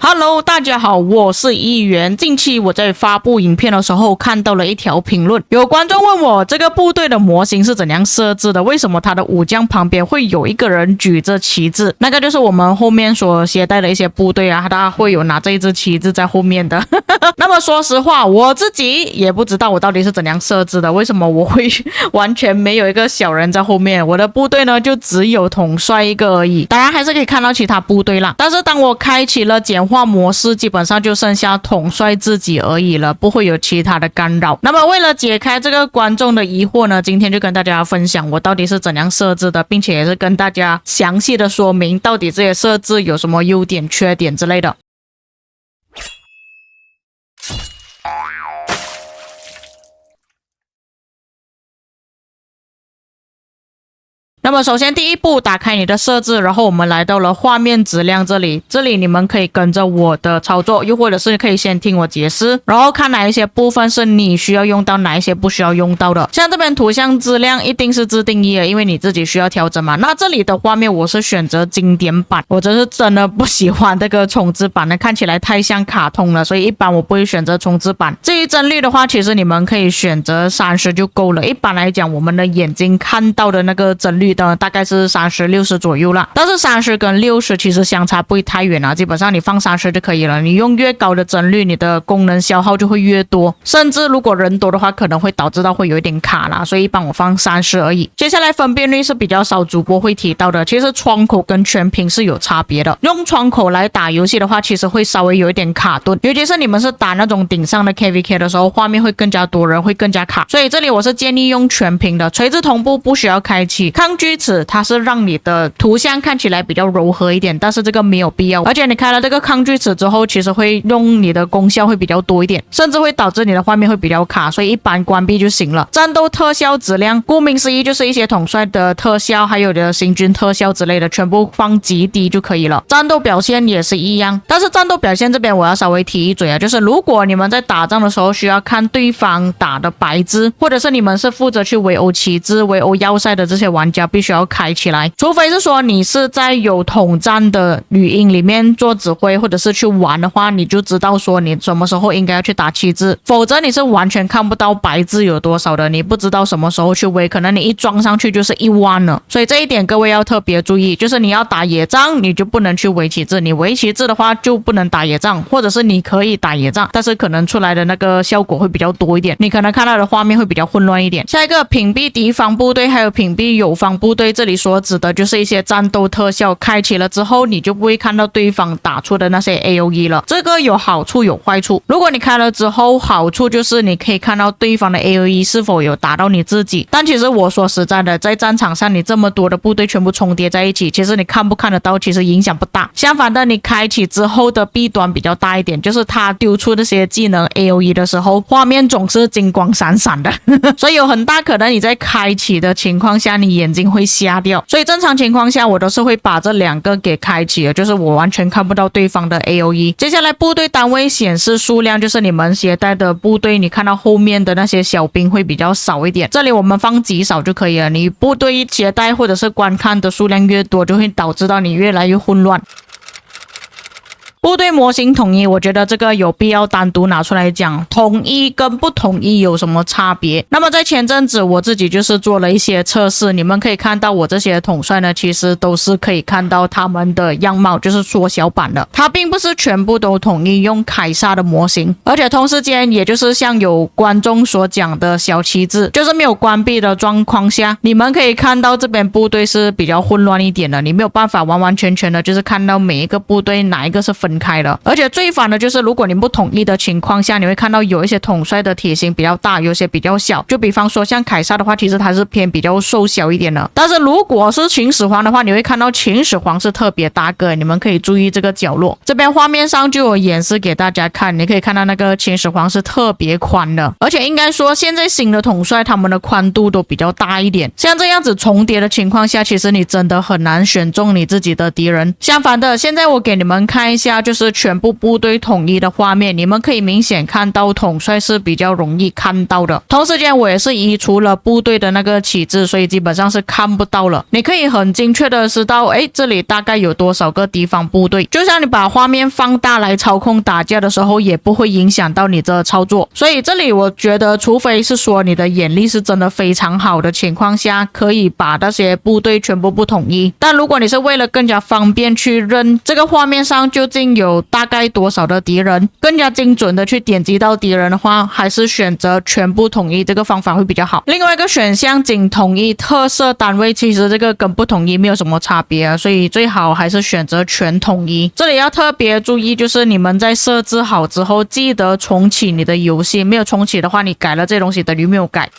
Hello，大家好，我是议员。近期我在发布影片的时候看到了一条评论，有观众问我这个部队的模型是怎样设置的，为什么他的武将旁边会有一个人举着旗帜，那个就是我们后面所携带的一些部队啊，他会有拿这一支旗帜在后面的。那么说实话，我自己也不知道我到底是怎样设置的，为什么我会完全没有一个小人在后面，我的部队呢就只有统帅一个而已，当然还是可以看到其他部队啦，但是当我开启了简化模式，基本上就剩下统帅自己而已了，不会有其他的干扰。那么为了解开这个观众的疑惑呢，今天就跟大家分享我到底是怎样设置的，并且也是跟大家详细的说明到底这些设置有什么优点缺点之类的。那么首先第一步，打开你的设置，然后我们来到了画面质量这里你们可以跟着我的操作，又或者是可以先听我解释，然后看哪一些部分是你需要用到，哪一些不需要用到的。像这边图像质量一定是自定义的，因为你自己需要调整嘛。那这里的画面我是选择经典版，我真的不喜欢这个重置版的，看起来太像卡通了，所以一般我不会选择重置版。至于帧率的话，其实你们可以选择30就够了，一般来讲我们的眼睛看到的那个帧率大概是30、60左右啦，但是30跟60其实相差不会太远啊，基本上你放30就可以了。你用越高的帧率，你的功能消耗就会越多，甚至如果人多的话，可能会导致到会有一点卡啦，所以一般我放30而已。接下来分辨率是比较少主播会提到的，其实窗口跟全屏是有差别的。用窗口来打游戏的话，其实会稍微有一点卡顿，尤其是你们是打那种顶上的 KVK 的时候，画面会更加多人，会更加卡，所以这里我是建议用全屏的。垂直同步不需要开启，抗锯齿它是让你的图像看起来比较柔和一点，但是这个没有必要，而且你开了这个抗锯齿之后，其实会用你的功效会比较多一点，甚至会导致你的画面会比较卡，所以一般关闭就行了。战斗特效质量顾名思义就是一些统帅的特效，还有的行军特效之类的全部放极低就可以了。战斗表现也是一样，但是战斗表现这边我要稍微提一嘴啊，就是如果你们在打仗的时候需要看对方打的白字，或者是你们是负责去围殴旗帜、围殴要塞的这些玩家，必须要开起来，除非是说你是在有统战的语音里面做指挥，或者是去玩的话，你就知道说你什么时候应该要去打旗帜，否则你是完全看不到白字有多少的，你不知道什么时候去围，可能你一装上去就是1万了。所以这一点各位要特别注意，就是你要打野仗你就不能去围旗帜，你围旗帜的话就不能打野仗，或者是你可以打野仗，但是可能出来的那个效果会比较多一点，你可能看到的画面会比较混乱一点。下一个屏蔽敌方部队还有屏蔽友方部队，这里所指的就是一些战斗特效开启了之后，你就不会看到对方打出的那些 AOE 了。这个有好处有坏处，如果你开了之后，好处就是你可以看到对方的 AOE 是否有打到你自己，但其实我说实在的，在战场上你这么多的部队全部重叠在一起，其实你看不看得到其实影响不大。相反的，你开启之后的弊端比较大一点，就是他丢出这些技能 AOE 的时候，画面总是金光闪闪的所以有很大可能你在开启的情况下你眼睛会瞎掉，所以正常情况下我都是会把这两个给开启的，就是我完全看不到对方的 AOE。 接下来部队单位显示数量，就是你们携带的部队，你看到后面的那些小兵会比较少一点，这里我们放极少就可以了。你部队携带或者是观看的数量越多，就会导致到你越来越混乱。部队模型统一，我觉得这个有必要单独拿出来讲，统一跟不统一有什么差别。那么在前阵子我自己就是做了一些测试，你们可以看到我这些统帅呢，其实都是可以看到他们的样貌，就是缩小版的，它并不是全部都统一用凯撒的模型，而且同时间也就是像有观众所讲的小旗帜，就是没有关闭的状况下，你们可以看到这边部队是比较混乱一点的，你没有办法完完全全的就是看到每一个部队哪一个是分开了。而且最烦的就是如果你不统一的情况下，你会看到有一些统帅的体型比较大，有些比较小，就比方说像凯撒的话，其实他是偏比较瘦小一点的，但是如果是秦始皇的话，你会看到秦始皇是特别大个，你们可以注意这个角落，这边画面上就有演示给大家看，你可以看到那个秦始皇是特别宽的，而且应该说现在新的统帅他们的宽度都比较大一点，像这样子重叠的情况下，其实你真的很难选中你自己的敌人。相反的，现在我给你们看一下就是全部部队统一的画面，你们可以明显看到统帅是比较容易看到的。同时间我也是移除了部队的那个旗帜，所以基本上是看不到了。你可以很精确的知道，这里大概有多少个敌方部队。就像你把画面放大来操控打架的时候，也不会影响到你的操作。所以这里我觉得，除非是说你的眼力是真的非常好的情况下，可以把那些部队全部不统一。但如果你是为了更加方便去认这个画面上究竟有大概多少的敌人，更加精准的去点击到敌人的话，还是选择全部统一这个方法会比较好。另外一个选项仅统一特色单位，其实这个跟不统一没有什么差别啊，所以最好还是选择全统一。这里要特别注意，就是你们在设置好之后，记得重启你的游戏，没有重启的话，你改了这东西等于没有改。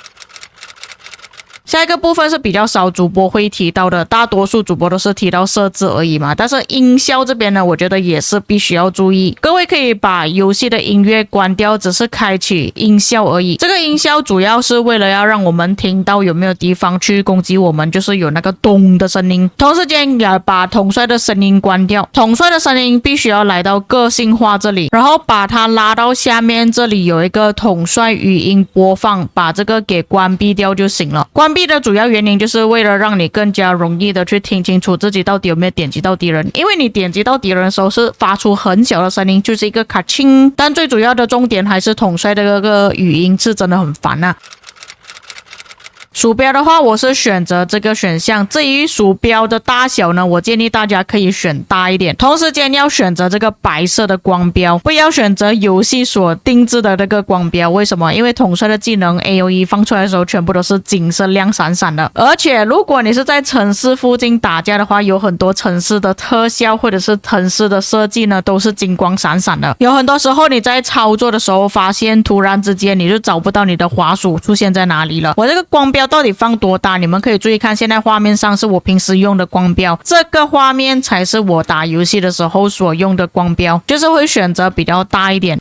下一个部分是比较少主播会提到的，大多数主播都是提到设置而已嘛。但是音效这边呢，我觉得也是必须要注意。各位可以把游戏的音乐关掉，只是开启音效而已。这个音效主要是为了要让我们听到有没有地方去攻击我们，就是有那个咚的声音。同时间也把统帅的声音关掉，统帅的声音必须要来到个性化这里，然后把它拉到下面，这里有一个统帅语音播放，把这个给关闭掉就行了。关闭的主要原因就是为了让你更加容易的去听清楚自己到底有没有点击到敌人，因为你点击到敌人的时候是发出很小的声音，就是一个卡清，但最主要的重点还是统帅的那个语音是真的很烦啊。鼠标的话，我是选择这个选项。至于鼠标的大小呢，我建议大家可以选大一点。同时间要选择这个白色的光标，不要选择游戏所定制的那个光标。为什么？因为统帅的技能 AOE 放出来的时候，全部都是金色亮闪闪的。而且如果你是在城市附近打架的话，有很多城市的特效或者是城市的设计呢，都是金光闪闪的。有很多时候你在操作的时候，发现突然之间你就找不到你的滑鼠出现在哪里了。我这个光标到底放多大？你们可以注意看，现在画面上是我平时用的光标，这个画面才是我打游戏的时候所用的光标，就是会选择比较大一点。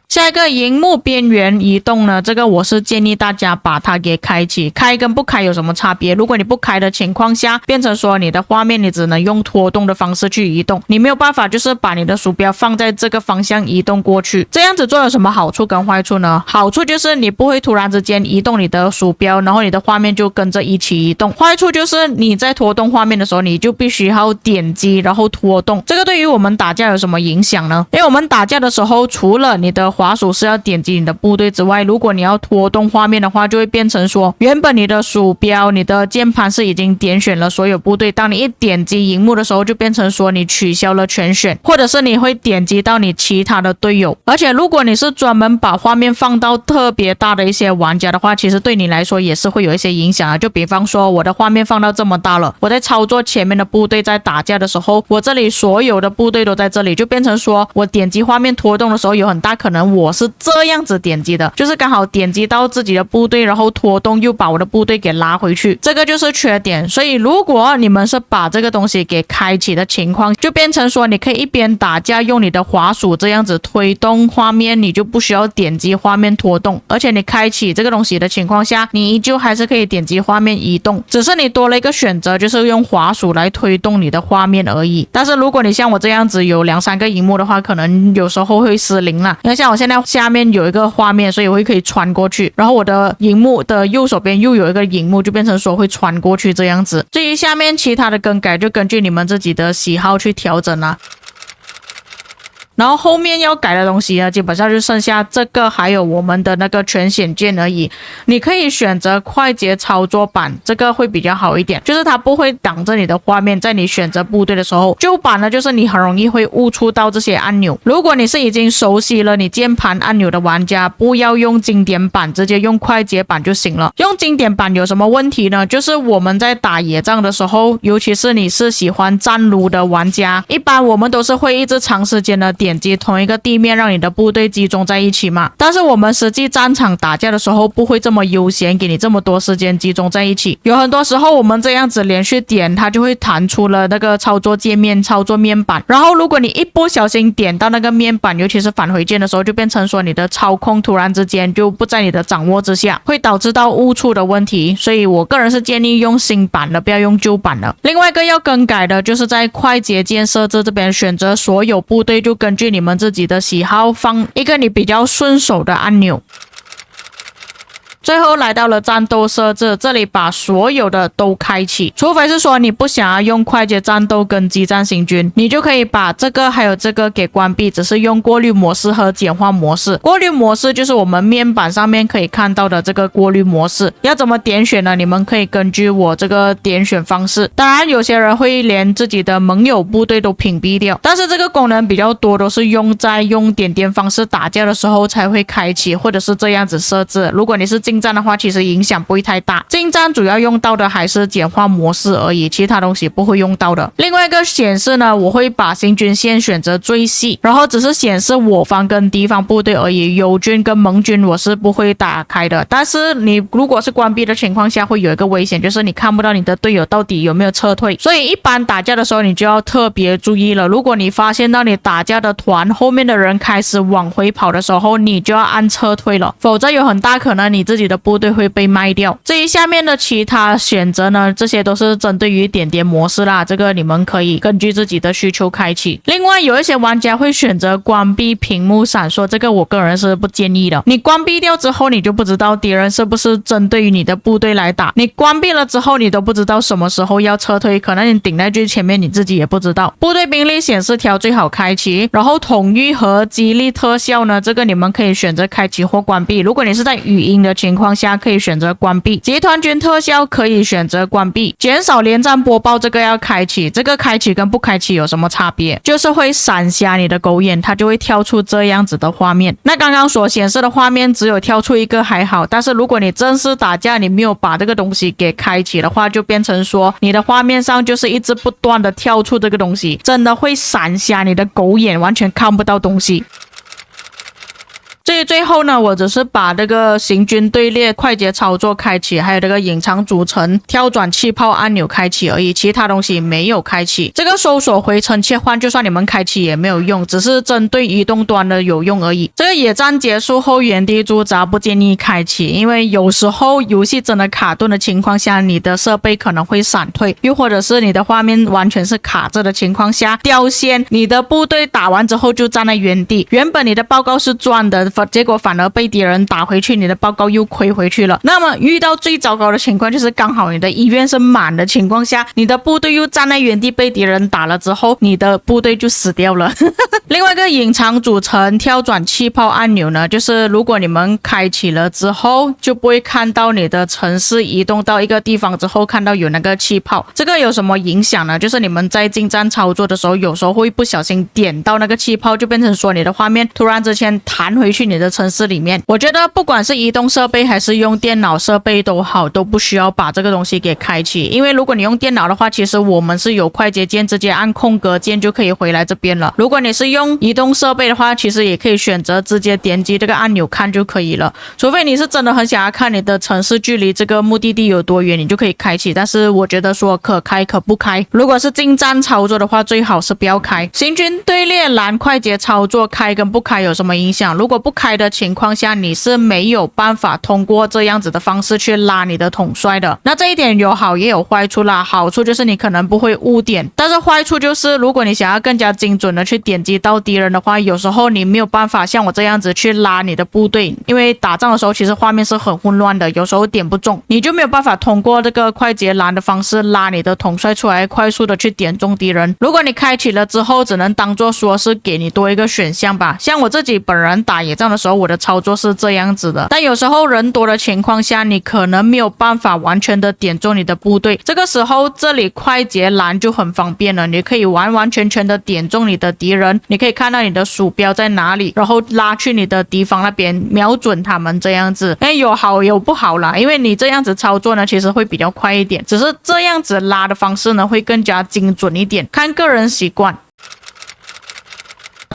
下一个荧幕边缘移动呢，这个我是建议大家把它给开启，开跟不开有什么差别？如果你不开的情况下，变成说你的画面你只能用拖动的方式去移动，你没有办法就是把你的鼠标放在这个方向移动过去。这样子做有什么好处跟坏处呢？好处就是你不会突然之间移动你的鼠标，然后你的画面就跟着一起移动。坏处就是你在拖动画面的时候，你就必须要点击然后拖动。这个对于我们打架有什么影响呢？因为我们打架的时候，除了你的滑鼠是要点击你的部队之外，如果你要拖动画面的话，就会变成说原本你的鼠标你的键盘是已经点选了所有部队，当你一点击荧幕的时候，就变成说你取消了全选，或者是你会点击到你其他的队友。而且如果你是专门把画面放到特别大的一些玩家的话，其实对你来说也是会有一些影响啊。就比方说我的画面放到这么大了，我在操作前面的部队在打架的时候，我这里所有的部队都在这里，就变成说我点击画面拖动的时候，有很大可能我是这样子点击的，就是刚好点击到自己的部队，然后拖动又把我的部队给拉回去，这个就是缺点。所以如果你们是把这个东西给开启的情况，就变成说你可以一边打架用你的滑鼠这样子推动画面，你就不需要点击画面拖动，而且你开启这个东西的情况下，你依旧还是可以点击画面移动，只是你多了一个选择，就是用滑鼠来推动你的画面而已。但是如果你像我这样子有2-3个荧幕的话，可能有时候会失灵啦。因为像我现在下面有一个画面，所以我会可以穿过去，然后我的荧幕的右手边又有一个荧幕，就变成说会穿过去这样子。至于下面其他的更改，就根据你们自己的喜好去调整啦。然后后面要改的东西呢，基本上就剩下这个还有我们的那个全显键而已。你可以选择快捷操作版，这个会比较好一点，就是它不会挡着你的画面，在你选择部队的时候。旧版呢，就是你很容易会误触到这些按钮。如果你是已经熟悉了你键盘按钮的玩家，不要用经典版，直接用快捷版就行了。用经典版有什么问题呢？就是我们在打野战的时候，尤其是你是喜欢站撸的玩家，一般我们都是会一直长时间的点点击同一个地面，让你的部队集中在一起嘛。但是我们实际战场打架的时候不会这么悠闲，给你这么多时间集中在一起。有很多时候我们这样子连续点，它就会弹出了那个操作界面、操作面板。然后如果你一不小心点到那个面板，尤其是返回键的时候，就变成说你的操控突然之间就不在你的掌握之下，会导致到误触的问题。所以我个人是建议用新版的，不要用旧版的。另外一个要更改的就是在快捷键设置这边选择所有部队，就根据你们自己的喜好放一个你比较顺手的按钮。最后来到了战斗设置，这里把所有的都开启，除非是说你不想要用快捷战斗跟激战行军，你就可以把这个还有这个给关闭，只是用过滤模式和简化模式。过滤模式就是我们面板上面可以看到的这个过滤模式，要怎么点选呢？你们可以根据我这个点选方式。当然有些人会连自己的盟友部队都屏蔽掉，但是这个功能比较多都是用在用点点方式打架的时候才会开启，或者是这样子设置。如果你是近战的话，其实影响不会太大。近战主要用到的还是简化模式而已，其他东西不会用到的。另外一个显示呢，我会把行军线选择最细，然后只是显示我方跟敌方部队而已，友军跟盟军我是不会打开的。但是你如果是关闭的情况下，会有一个危险，就是你看不到你的队友到底有没有撤退。所以一般打架的时候你就要特别注意了，如果你发现到你打架的团后面的人开始往回跑的时候，你就要按撤退了，否则有很大可能你自己的部队会被卖掉。至于下面的其他选择呢，这些都是针对于点点模式啦，这个你们可以根据自己的需求开启。另外有一些玩家会选择关闭屏幕闪烁，这个我个人是不建议的。你关闭掉之后，你就不知道敌人是不是针对于你的部队来打，你关闭了之后，你都不知道什么时候要撤退，可能你顶在最前面你自己也不知道。部队兵力显示条最好开启，然后统御和激励特效呢，这个你们可以选择开启或关闭。如果你是在语音的情况下，可以选择关闭。集团军特效可以选择关闭。减少连战播报这个要开启，这个开启跟不开启有什么差别？就是会闪瞎你的狗眼，它就会跳出这样子的画面。那刚刚所显示的画面只有跳出一个还好，但是如果你正式打架，你没有把这个东西给开启的话，就变成说你的画面上就是一直不断的跳出这个东西，真的会闪瞎你的狗眼，完全看不到东西。至于最后呢，我只是把这个行军队列快捷操作开启，还有这个隐藏组成跳转气泡按钮开启而已，其他东西没有开启。这个搜索回程切换就算你们开启也没有用，只是针对移动端的有用而已。这个野战结束后原地驻扎不建议开启，因为有时候游戏真的卡顿的情况下，你的设备可能会闪退，又或者是你的画面完全是卡着的情况下掉线，你的部队打完之后就站在原地，原本你的报告是赚的，结果反而被敌人打回去，你的报告又亏回去了。那么遇到最糟糕的情况就是刚好你的医院是满的情况下，你的部队又站在原地被敌人打了之后，你的部队就死掉了。另外一个隐藏组成跳转气泡按钮呢，就是如果你们开启了之后，就不会看到你的城市移动到一个地方之后看到有那个气泡。这个有什么影响呢？就是你们在近战操作的时候，有时候会不小心点到那个气泡，就变成说你的画面突然之间弹回去你的城市里面。我觉得不管是移动设备还是用电脑设备都好，都不需要把这个东西给开启。因为如果你用电脑的话，其实我们是有快捷键，直接按空格键就可以回来这边了。如果你是用移动设备的话，其实也可以选择直接点击这个按钮看就可以了。除非你是真的很想要看你的城市距离这个目的地有多远，你就可以开启。但是我觉得说可开可不开。如果是近战操作的话，最好是不要开。行军队列栏快捷操作开跟不开有什么影响？如果不开的情况下，你是没有办法通过这样子的方式去拉你的统帅的。那这一点有好也有坏处啦。好处就是你可能不会误点，但是坏处就是如果你想要更加精准的去点击到敌人的话，有时候你没有办法像我这样子去拉你的部队，因为打仗的时候其实画面是很混乱的，有时候点不中，你就没有办法通过这个快捷栏的方式拉你的统帅出来，快速的去点中敌人。如果你开启了之后，只能当做说是给你多一个选项吧。像我自己本人打野战的时候，我的操作是这样子的，但有时候人多的情况下，你可能没有办法完全的点中你的部队，这个时候这里快捷栏就很方便了，你可以完完全全的点中你的敌人，你可以看到你的鼠标在哪里，然后拉去你的敌方那边瞄准他们这样子。有好有不好啦，因为你这样子操作呢其实会比较快一点，只是这样子拉的方式呢会更加精准一点，看个人习惯。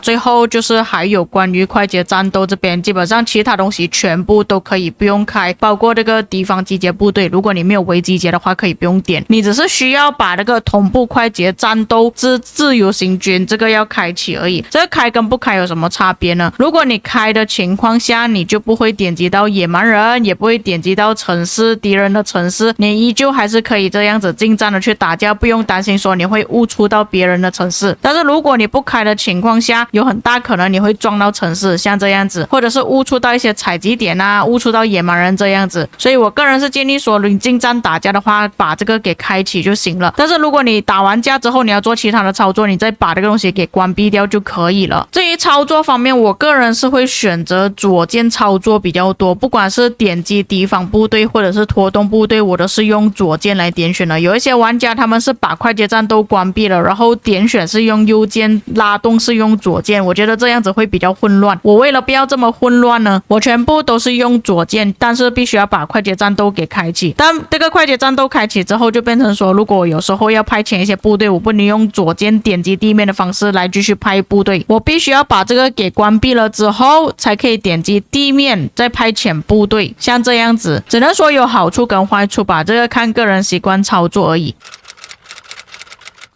最后就是还有关于快捷战斗这边，基本上其他东西全部都可以不用开，包括这个敌方集结部队，如果你没有微集结的话可以不用点，你只是需要把那个同步快捷战斗之自由行军这个要开启而已。这个开跟不开有什么差别呢？如果你开的情况下，你就不会点击到野蛮人，也不会点击到城市敌人的城市，你依旧还是可以这样子近战的去打架，不用担心说你会误触到别人的城市。但是如果你不开的情况下，有很大可能你会撞到城市，像这样子，或者是误触到一些采集点啊，误触到野蛮人这样子。所以我个人是建议说，你近战打架的话，把这个给开启就行了。但是如果你打完架之后，你要做其他的操作，你再把这个东西给关闭掉就可以了。至于操作方面，我个人是会选择左键操作比较多，不管是点击敌方部队或者是拖动部队，我都是用左键来点选的。有一些玩家他们是把快捷战斗关闭了，然后点选是用右键，拉动是用左键，我觉得这样子会比较混乱。我为了不要这么混乱呢，我全部都是用左键，但是必须要把快捷战斗给开启。但这个快捷战斗开启之后，就变成说，如果我有时候要派遣一些部队，我不能用左键点击地面的方式来继续派部队，我必须要把这个给关闭了之后，才可以点击地面再派遣部队。像这样子，只能说有好处跟坏处吧，这个看个人习惯操作而已。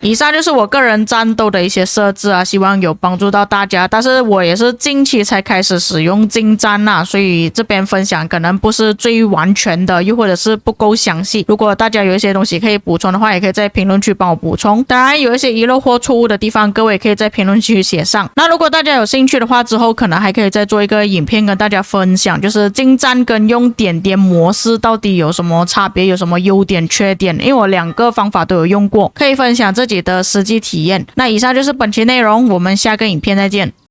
以上就是我个人战斗的一些设置啊，希望有帮助到大家。但是我也是近期才开始使用近战啊，所以这边分享可能不是最完全的，又或者是不够详细。如果大家有一些东西可以补充的话，也可以在评论区帮我补充。当然有一些遗漏或错误的地方，各位可以在评论区写上。那如果大家有兴趣的话，之后可能还可以再做一个影片跟大家分享，就是近战跟用点点模式到底有什么差别，有什么优点缺点，因为我两个方法都有用过，可以分享自己的实际体验。那以上就是本期内容，我们下个影片再见。